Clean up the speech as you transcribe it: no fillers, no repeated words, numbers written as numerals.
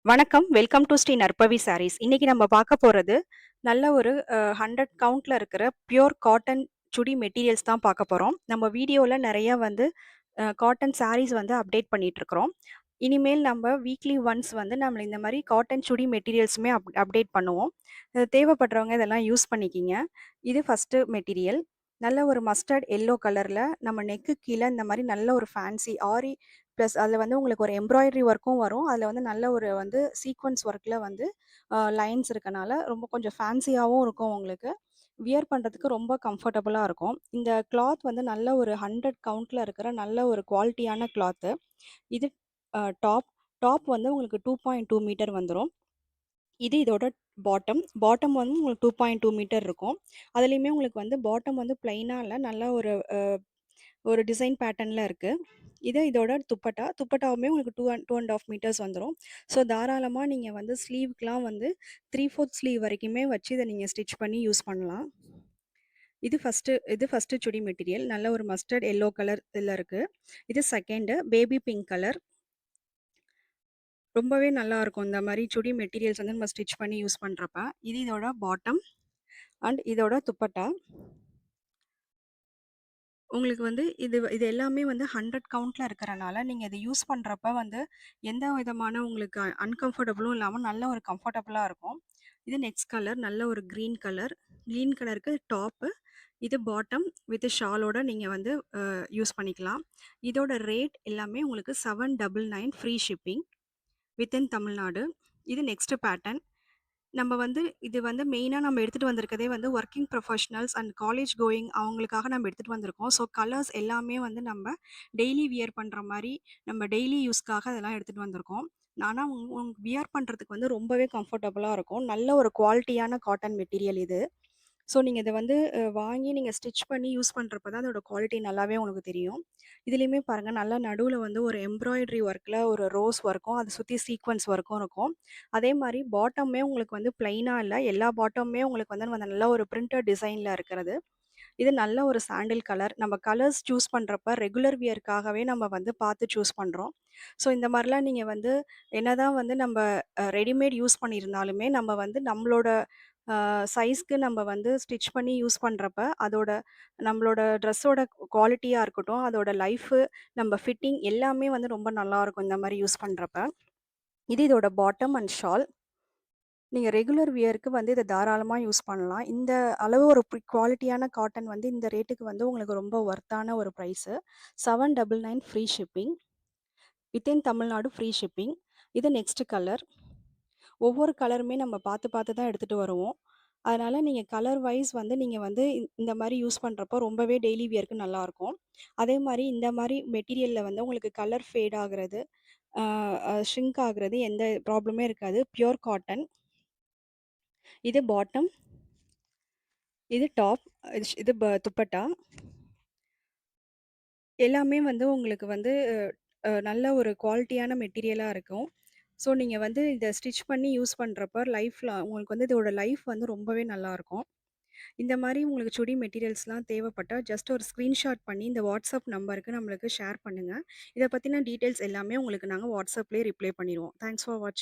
வணக்கம். Welcome to Sri நற்பவி சாரீஸ். இன்னைக்கு நம்ம பார்க்க போறது, நல்ல ஒரு 100 கவுண்ட்ல இருக்கிற பியூர் காட்டன் சுடி மெட்டீரியல்ஸ் தான் பார்க்க போறோம். நம்ம வீடியோல நெறைய வந்து காட்டன் சாரீஸ் வந்து அப்டேட் பண்ணிட்டுருக்கிறோம். இனிமேல் நம்ம வீக்லி ஒன்ஸ் வந்து நம்ம இந்த மாரி காட்டன் சுடி மெட்டீரியல்ஸுமே அப்டேட் பண்ணுவோம். தேவைப்படுறவங்க இதெல்லாம் யூஸ் பண்ணிக்கிங்க. இது ஃபர்ஸ்ட்டு மெட்டீரியல். நல்ல ஒரு மஸ்டர்ட் எல்லோ கலர்ல நம்ம நெக்கு கீழ இந்த மாரி நல்ல ஒரு ஃபேன்சி ஆரி ப்ளஸ் அதில வந்து உங்களுக்கு ஒரு எம்ப்ராய்டரி ஒர்க்கும் வரும். அதில வந்து நல்ல ஒரு வந்து சீக்வென்ஸ் ஒர்க்ல வந்து லைன்ஸ் இருக்கனால ரொம்ப கொஞ்சம் ஃபேன்சியாவும் இருக்கும் உங்களுக்கு. வியர் பண்றதுக்கு ரொம்ப கம்ஃபர்டபுளா இருக்கும். இந்த கிளாத் வந்து நல்ல ஒரு 100 கவுண்ட்ல இருக்கிற நல்ல ஒரு குவாலிட்டியான கிளாத்து. இது டாப். டாப் வந்து உங்களுக்கு 2.2 மீட்டர் வந்துரும். இது இதோட பாட்டம். பாட்டம் வந்து உங்களுக்கு 2.2 மீட்டர் இருக்கும். அதுலயுமே உங்களுக்கு வந்து பாட்டம் வந்து பிளெயினா இல்ல. நல்ல ஒரு ஒரு டிசைன் பேட்டர்ன்ல இருக்கு. இது இதோட துப்பட்டா. துப்பட்டாவுமே உங்களுக்கு 2 1/2 மீட்டர்ஸ் வந்துரும். ஸோ தாராளமா நீங்க வந்து ஸ்லீவ்க்குலாம் வந்து 3/4 ஸ்லீவ் வரைக்குமே வச்சு இத நீங்க ஸ்டிட்ச் பண்ணி யூஸ் பண்ணலாம். இது ஃபர்ஸ்ட்டு சுடி மெட்டீரியல். நல்ல ஒரு மஸ்டர்ட் எல்லோ கலர் இதுல இருக்கு. இது செகண்டு பேபி பிங்க் கலர். ரொம்பவே நல்லாருக்கும். இந்த மாரி சுடி மெட்டீரியல்ஸ் வந்து நம்ம ஸ்டிட்ச் பண்ணி யூஸ் பண்றப்ப. இது இதோட பாட்டம் அண்ட் இதோட துப்பட்டா. உங்களுக்கு வந்து இது எல்லாமே வந்து 100 கவுண்ட்ல இருக்கறனால, நீங்க இத யூஸ் பண்றப்ப வந்து எந்த விதமான உங்களுக்கு அன்கம்ஃபர்டபுளும் இல்லாம நல்ல ஒரு கம்ஃபர்டபுளா இருக்கும். இது நெக்ஸ்ட் கலர் நல்ல ஒரு கிரீன் கலர். கிரீன் கலருக்கு டாப்பு. இது பாட்டம் வித் ஷாலோட நீங்க வந்து யூஸ் பண்ணிக்கலாம். இதோட ரேட் எல்லாமே உங்களுக்கு 799 ஃப்ரீ ஷிப்பிங் வித்தின் தமிழ்நாடு. இது நெக்ஸ்ட் பேட்டர்ன். நம்ம வந்து இது வந்து மெயினா நம்ம எடுத்துட்டு வந்திருக்கதே வந்து working professionals and college going அவங்களுக்காக நம்ம எடுத்துட்டு வந்திருக்கோம். ஸோ கலர்ஸ் எல்லாமே வந்து நம்ம டெய்லி வியர் பண்ற மாரி, நம்ம டெய்லி யூஸ்க்காக அதெல்லாம் எடுத்துட்டு வந்திருக்கோம். ஆனா வியர் பண்றதுக்கு வந்து ரொம்பவே கம்ஃபர்டபுளா இருக்கும். நல்ல ஒரு குவாலிட்டியான காட்டன் மெட்டீரியல் இது. ஸோ நீங்க இத வந்து வாங்கி நீங்க ஸ்டிட்ச் பண்ணி யூஸ் பண்றப்ப தான் அதோட குவாலிட்டி நல்லாவே உங்களுக்கு தெரியும். இதுலயுமே பாருங்க நல்லா நடுவுல வந்து ஒரு எம்ப்ராய்டரி ஒர்க்ல ஒரு ரோஸ் ஒர்க்கும், அத சுத்தி சீக்வென்ஸ் ஒர்க்கும் இருக்கும். அதே மாரி பாட்டமுமே உங்களுக்கு வந்து பிளெயினா இல்ல. எல்லா பாட்டமுமே உங்களுக்கு வந்து நல்ல ஒரு பிரிண்டட் டிசைன்ல இருக்கிறது. இது நல்ல ஒரு சாண்டில் கலர். நம்ம கலர்ஸ் சூஸ் பண்றப்ப ரெகுலர் வியர்க்காகவே நம்ம வந்து பார்த்து சூஸ் பண்றோம். ஸோ இந்த மாரிலாம் நீங்க வந்து என்னதான் வந்து நம்ப ரெடிமேட் யூஸ் பண்ணியிருந்தாலுமே, நம்ம வந்து நம்மளோட சைஸ்க்கு நம்ம வந்து ஸ்டிட்ச் பண்ணி யூஸ் பண்றப்ப, அதோட நம்மளோட ட்ரெஸ்ஸோட குவாலிட்டியா இருக்கட்டும், அதோட லைஃபு, நம்ம ஃபிட்டிங் எல்லாமே வந்து ரொம்ப நல்லாருக்கும் இந்த மாரி யூஸ் பண்றப்ப. இது இதோட பாட்டம் அண்ட் ஷால். நீங்க ரெகுலர் வியர்க்கு வந்து இத தாராளமா யூஸ் பண்ணலாம். இந்த அளவு ஒரு குவாலிட்டியான காட்டன் வந்து இந்த ரேட்டுக்கு வந்து உங்களுக்கு ரொம்ப ஒர்த்தான ஒரு price. 799 free shipping. Within Tamil Nadu free shipping. இது நெக்ஸ்ட் கலர். ஒவ்வொரு கலருமே நம்ம பார்த்து பார்த்து தான் எடுத்துட்டு வருவோம். அதனால நீங்க கலர் வைஸ் வந்து நீங்க வந்து இந்த மாரி யூஸ் பண்றப்போ ரொம்பவே டெய்லி வியர்க்கு நல்லாருக்கும். அதே மாரி இந்த மாரி மெட்டீரியல்ல வந்து உங்களுக்கு கலர் ஃபேட் ஆகுறது, அ அ ஷ்ரிங்க் ஆகுறது எந்த ப்ராப்ளமே இருக்காது. Pure cotton. இது பாட்டம், இது டாப், இது துப்பட்டா. எல்லாமே வந்து உங்களுக்கு வந்து நல்ல ஒரு குவாலிட்டியான மெட்டீரியலா இருக்கும். ஸோ நீங்க வந்து இத ஸ்டிட்ச் பண்ணி யூஸ் பண்றப்ப உங்களுக்கு வந்து இதோட லைஃப் வந்து ரொம்பவே நல்லாருக்கும். இந்த மாரி உங்களுக்கு சுடி மெட்டீரியல்ஸ்லாம் தேவைப்பட்டா, ஜஸ்ட் ஒரு ஸ்கிரீன்ஷாட் பண்ணி இந்த வாட்ஸ்அப் நம்பருக்கு நம்மளுக்கு ஷேர் பண்ணுங்க. இத பத்தின டீட்டெயில்ஸ் எல்லாமே உங்களுக்கு நாங்க வாட்ஸ்அப்லயே ரிப்ளை பண்ணிருவோம். தேங்க்ஸ் ஃபார் வாட்சிங்.